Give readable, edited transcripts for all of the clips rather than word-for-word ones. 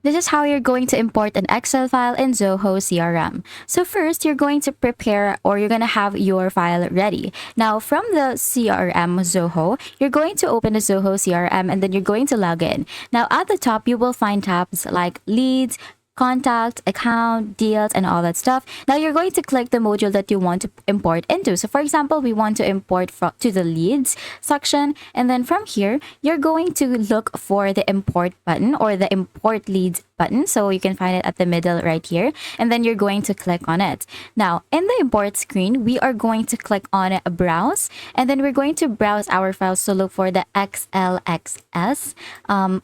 This is how you're going to import an Excel file in Zoho CRM. So first, you're going to prepare or you're going to have your file ready. Now, from the CRM Zoho, you're going to open the Zoho CRM and then you're going to log in. Now, at the top, you will find tabs like leads, contact, account, deals, and all that stuff. Now you're going to click the module that you want to import into. So for example, we want to import to the leads section. And then from here, you're going to look for the import button or the import leads button. So you can find it at the middle right here. And then you're going to click on it. Now in the import screen, we are going to click on browse. And then we're going to browse our files to look for the XLXS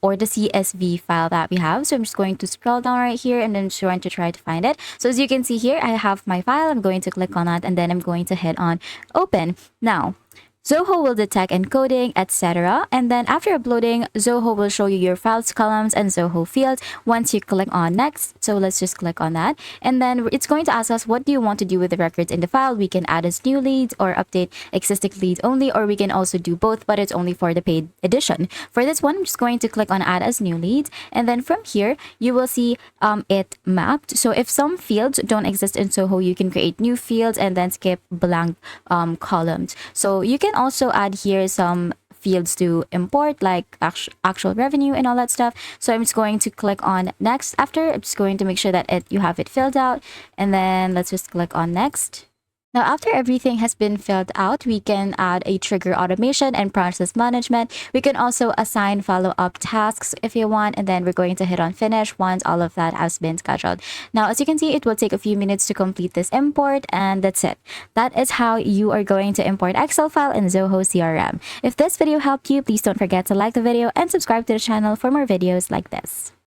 or the CSV file that we have. So I'm just going to scroll down right here and then trying to try to find it. So as you can see here, I have my file. I'm going to click on that and then I'm going to hit on open. Now, Zoho will detect encoding, etc. And then after uploading, Zoho will show you your files, columns, and Zoho fields once you click on next. So let's just click on that. And then it's going to ask us, what do you want to do with the records in the file? We can add as new leads or update existing leads only, or we can also do both, but it's only for the paid edition. For this one, I'm just going to click on add as new leads. And then from here, you will see it mapped. So if some fields don't exist in Zoho, you can create new fields and then skip blank columns. So you can also add here some fields to import like actual revenue and all that stuff. So I'm just going to click on next. After, I'm just going to make sure that you have it filled out, and then let's just click on next. Now, after everything has been filled out, we can add a trigger automation and process management. We can also assign follow-up tasks if you want, and then we're going to hit on finish once all of that has been scheduled. Now, as you can see, it will take a few minutes to complete this import, and that's it. That is how you are going to import Excel file in Zoho CRM. If this video helped you, please don't forget to like the video and subscribe to the channel for more videos like this.